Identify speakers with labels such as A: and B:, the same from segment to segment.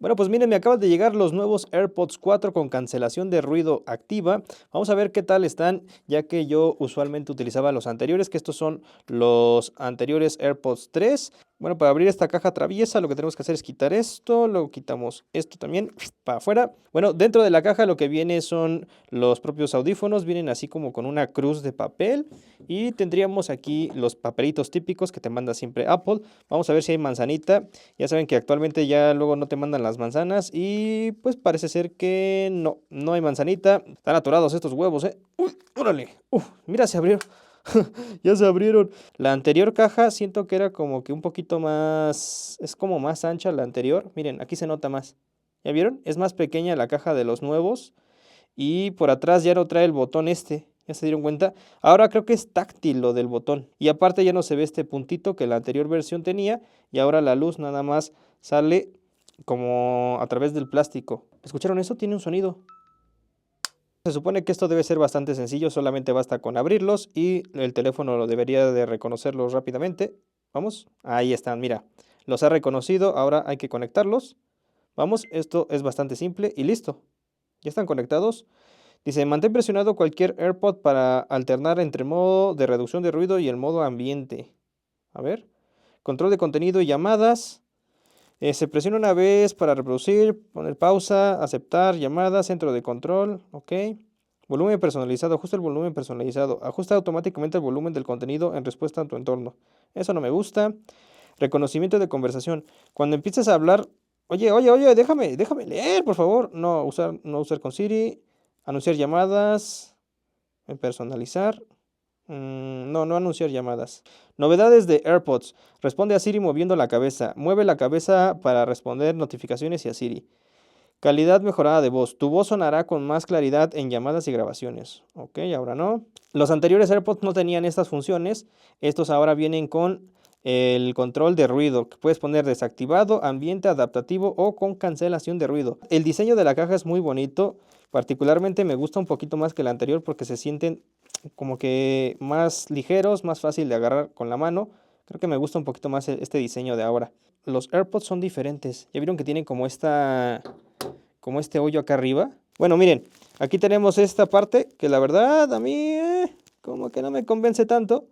A: Bueno, pues miren, me acaban de llegar los nuevos AirPods 4 con cancelación de ruido activa. Vamos a ver qué tal están, ya que yo usualmente utilizaba los anteriores, que estos son los anteriores AirPods 3. Bueno, para abrir esta caja traviesa lo que tenemos que hacer es quitar esto, luego quitamos esto también para afuera. Bueno, dentro de la caja lo que viene son los propios audífonos, vienen así como con una cruz de papel y tendríamos aquí los papelitos típicos que te manda siempre Apple. Vamos a ver si hay manzanita. Ya saben que actualmente ya luego no te mandan las manzanas y pues parece ser que no hay manzanita. Están atorados estos huevos, ¿eh? ¡Uy! ¡Órale! Mira, se abrieron. Ya se abrieron. La anterior caja siento que era como que un poquito más... Es como más ancha la anterior. Miren, aquí se nota más. ¿Ya vieron? Es más pequeña la caja de los nuevos. Y por atrás ya no trae el botón este. ¿Ya se dieron cuenta? Ahora creo que es táctil lo del botón. Y aparte ya no se ve este puntito que la anterior versión tenía. Y ahora la luz nada más sale como a través del plástico. ¿Escucharon eso? Tiene un sonido. Se supone que esto debe ser bastante sencillo, solamente basta con abrirlos y el teléfono lo debería de reconocerlos rápidamente. Vamos, ahí están, mira, los ha reconocido, ahora hay que conectarlos. Vamos, esto es bastante simple y listo. Ya están conectados. Dice, mantén presionado cualquier AirPod para alternar entre modo de reducción de ruido y el modo ambiente. A ver, control de contenido y llamadas. Se presiona una vez para reproducir, poner pausa, aceptar, llamadas, centro de control, ok. Volumen personalizado, ajusta el volumen personalizado, ajusta automáticamente el volumen del contenido en respuesta a tu entorno. Eso no me gusta. Reconocimiento de conversación. Cuando empieces a hablar, oye, déjame leer, por favor. No usar con Siri. Anunciar llamadas. Personalizar. No anunciar llamadas. Novedades de AirPods. Responde a Siri moviendo la cabeza. Mueve la cabeza para responder notificaciones y a Siri. Calidad mejorada de voz. Tu voz sonará con más claridad en llamadas y grabaciones. Ok, ahora no. Los anteriores AirPods no tenían estas funciones. Estos ahora vienen con el control de ruido, que puedes poner desactivado, ambiente adaptativo o con cancelación de ruido. El diseño de la caja es muy bonito. Particularmente me gusta un poquito más que el anterior porque se sienten como que más ligeros, más fácil de agarrar con la mano. Creo que me gusta un poquito más este diseño de ahora. Los AirPods son diferentes. Ya vieron que tienen como este hoyo acá arriba. Bueno, miren, aquí tenemos esta parte que la verdad a mí como que no me convence tanto.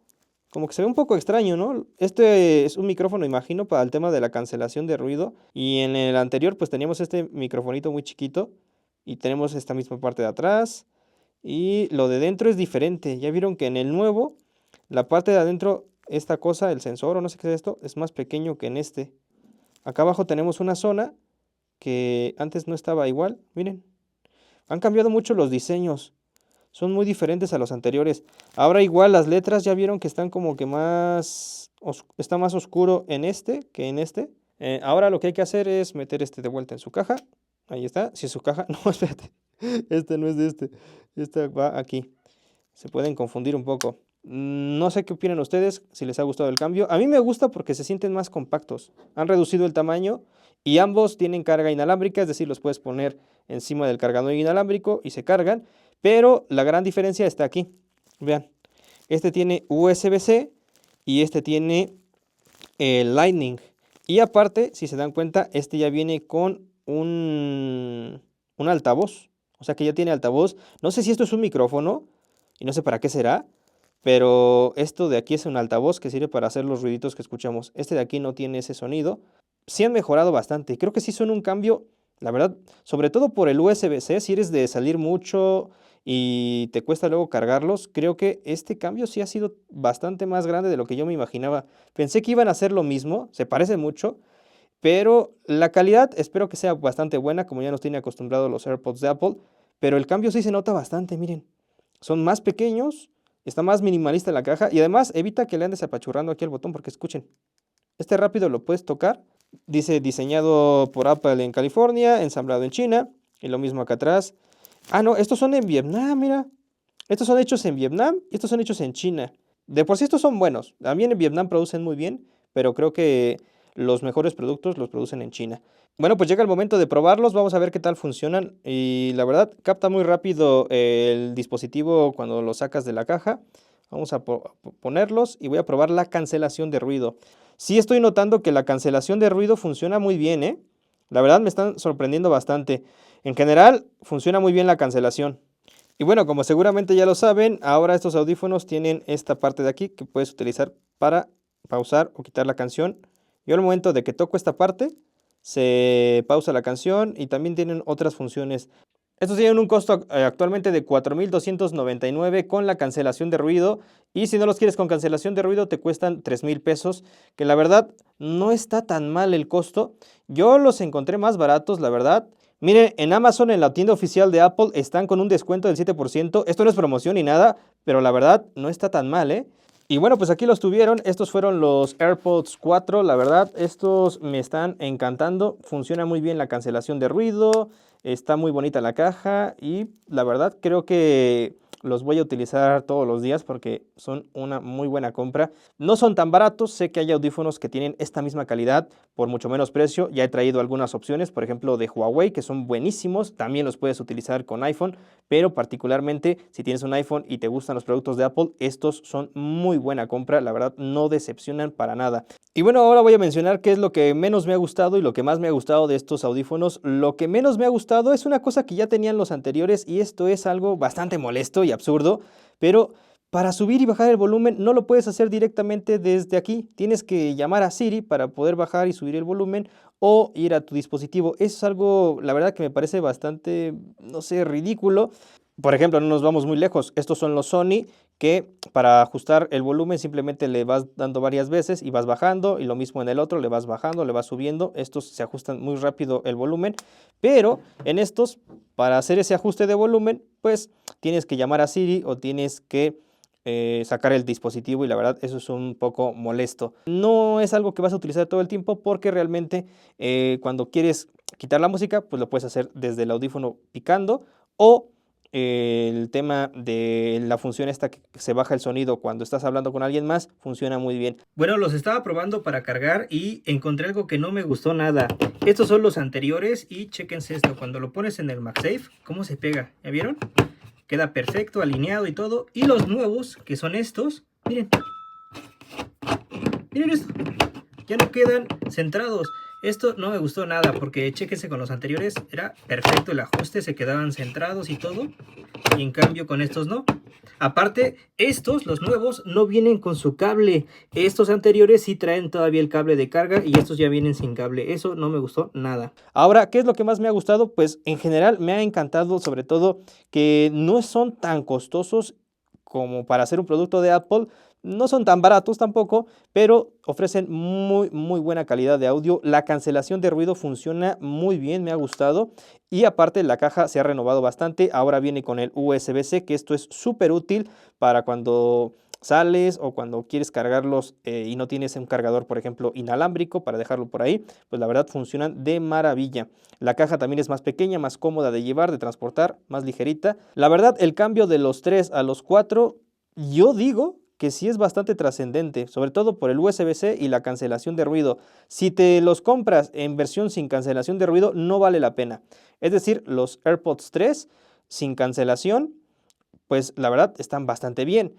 A: Como que se ve un poco extraño, ¿no? Este es un micrófono, imagino, para el tema de la cancelación de ruido. Y en el anterior pues teníamos este microfonito muy chiquito. Y tenemos esta misma parte de atrás. Y lo de dentro es diferente. Ya vieron que en el nuevo, la parte de adentro, esta cosa, el sensor o no sé qué es esto, es más pequeño que en este. Acá abajo tenemos una zona que antes no estaba igual. Miren, han cambiado mucho los diseños. Son muy diferentes a los anteriores. Ahora igual las letras ya vieron que están como que está más oscuro en este que en este. Ahora lo que hay que hacer es meter este de vuelta en su caja. Ahí está. Si es su caja. No, espérate. Este no es de este. Este va aquí. Se pueden confundir un poco. No sé qué opinan ustedes, si les ha gustado el cambio. A mí me gusta porque se sienten más compactos. Han reducido el tamaño y ambos tienen carga inalámbrica, es decir, los puedes poner encima del cargador inalámbrico y se cargan. Pero la gran diferencia está aquí. Vean, este tiene USB-C y este tiene el Lightning. Y aparte, si se dan cuenta, este ya viene con un altavoz. O sea que ya tiene altavoz. No sé si esto es un micrófono y no sé para qué será. Pero esto de aquí es un altavoz que sirve para hacer los ruiditos que escuchamos. Este de aquí no tiene ese sonido. Sí han mejorado bastante. Creo que sí son un cambio, la verdad, sobre todo por el USB-C. Si eres de salir mucho y te cuesta luego cargarlos, creo que este cambio sí ha sido bastante más grande de lo que yo me imaginaba. Pensé que iban a hacer lo mismo, se parece mucho, pero la calidad espero que sea bastante buena, como ya nos tiene acostumbrados los AirPods de Apple. Pero el cambio sí se nota bastante, miren. Son más pequeños, está más minimalista la caja y además evita que le andes apachurrando aquí el botón porque escuchen. Este rápido lo puedes tocar. Dice diseñado por Apple en California, ensamblado en China. Y lo mismo acá atrás. Ah, no, estos son en Vietnam, mira. Estos son hechos en Vietnam y estos son hechos en China. De por sí estos son buenos. También en Vietnam producen muy bien, pero creo que los mejores productos los producen en China. Bueno, pues llega el momento de probarlos. Vamos a ver qué tal funcionan. Y la verdad, capta muy rápido el dispositivo cuando lo sacas de la caja. Vamos a ponerlos y voy a probar la cancelación de ruido. Sí estoy notando que la cancelación de ruido funciona muy bien, ¿eh? La verdad me están sorprendiendo bastante. En general, funciona muy bien la cancelación. Y bueno, como seguramente ya lo saben, ahora estos audífonos tienen esta parte de aquí que puedes utilizar para pausar o quitar la canción. Yo al momento de que toco esta parte, se pausa la canción y también tienen otras funciones. Estos tienen un costo actualmente de 4,299 con la cancelación de ruido. Y si no los quieres con cancelación de ruido, te cuestan 3,000 pesos. Que la verdad no está tan mal el costo. Yo los encontré más baratos, la verdad. Miren, en Amazon, en la tienda oficial de Apple, están con un descuento del 7%. Esto no es promoción ni nada, pero la verdad no está tan mal, ¿eh? Y bueno, pues aquí los tuvieron. Estos fueron los AirPods 4. La verdad, estos me están encantando. Funciona muy bien la cancelación de ruido. Está muy bonita la caja. Y la verdad, creo que los voy a utilizar todos los días porque son una muy buena compra. No son tan baratos. Sé que hay audífonos que tienen esta misma calidad por mucho menos precio. Ya he traído algunas opciones, por ejemplo, de Huawei, que son buenísimos. También los puedes utilizar con iPhone. Pero particularmente si tienes un iPhone y te gustan los productos de Apple, estos son muy buena compra, la verdad no decepcionan para nada. Y bueno, ahora voy a mencionar qué es lo que menos me ha gustado y lo que más me ha gustado de estos audífonos. Lo que menos me ha gustado es una cosa que ya tenían los anteriores y esto es algo bastante molesto y absurdo, pero para subir y bajar el volumen no lo puedes hacer directamente desde aquí. Tienes que llamar a Siri para poder bajar y subir el volumen o ir a tu dispositivo. Eso es algo, la verdad, que me parece bastante, no sé, ridículo. Por ejemplo, no nos vamos muy lejos. Estos son los Sony que para ajustar el volumen simplemente le vas dando varias veces y vas bajando y lo mismo en el otro, le vas bajando, le vas subiendo. Estos se ajustan muy rápido el volumen, pero en estos, para hacer ese ajuste de volumen, pues tienes que llamar a Siri o tienes que sacar el dispositivo y la verdad eso es un poco molesto. No es algo que vas a utilizar todo el tiempo porque realmente cuando quieres quitar la música, pues lo puedes hacer desde el audífono picando o el tema de la función esta que se baja el sonido cuando estás hablando con alguien más funciona muy bien. Bueno, los estaba probando para cargar y encontré algo que no me gustó nada. Estos son los anteriores y chéquense esto. Cuando lo pones en el MagSafe, ¿cómo se pega? ¿Ya vieron? Queda perfecto, alineado y todo. Y los nuevos, que son estos, miren. Miren esto. Ya no quedan centrados. Esto no me gustó nada porque chéquense con los anteriores. Era perfecto el ajuste, se quedaban centrados y todo. Y en cambio con estos no. Aparte, estos, los nuevos, no vienen con su cable. Estos anteriores sí traen todavía el cable de carga y estos ya vienen sin cable. Eso no me gustó nada. Ahora, ¿qué es lo que más me ha gustado? Pues en general me ha encantado sobre todo que no son tan costosos como para hacer un producto de Apple. No son tan baratos tampoco, pero ofrecen muy buena calidad de audio. La cancelación de ruido funciona muy bien, me ha gustado. Y aparte la caja se ha renovado bastante. Ahora viene con el USB-C, que esto es súper útil para cuando sales o cuando quieres cargarlos y no tienes un cargador, por ejemplo, inalámbrico para dejarlo por ahí. Pues la verdad funcionan de maravilla. La caja también es más pequeña, más cómoda de llevar, de transportar, más ligerita. La verdad, el cambio de los 3 a los 4, yo digo que sí es bastante trascendente, sobre todo por el USB-C y la cancelación de ruido. Si te los compras en versión sin cancelación de ruido, no vale la pena. Es decir, los AirPods 3 sin cancelación, pues la verdad están bastante bien.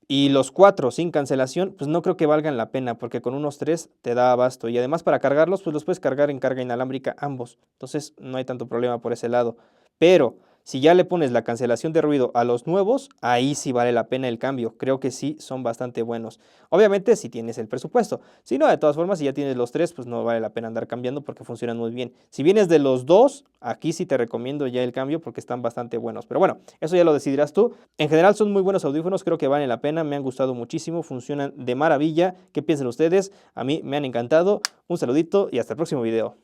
A: Y los 4 sin cancelación, pues no creo que valgan la pena, porque con unos 3 te da abasto. Y además para cargarlos, pues los puedes cargar en carga inalámbrica ambos. Entonces no hay tanto problema por ese lado. Pero si ya le pones la cancelación de ruido a los nuevos, ahí sí vale la pena el cambio. Creo que sí son bastante buenos. Obviamente si tienes el presupuesto. Si no, de todas formas, si ya tienes los 3, pues no vale la pena andar cambiando porque funcionan muy bien. Si vienes de los 2, aquí sí te recomiendo ya el cambio porque están bastante buenos. Pero bueno, eso ya lo decidirás tú. En general son muy buenos audífonos, creo que valen la pena, me han gustado muchísimo, funcionan de maravilla. ¿Qué piensan ustedes? A mí me han encantado. Un saludito y hasta el próximo video.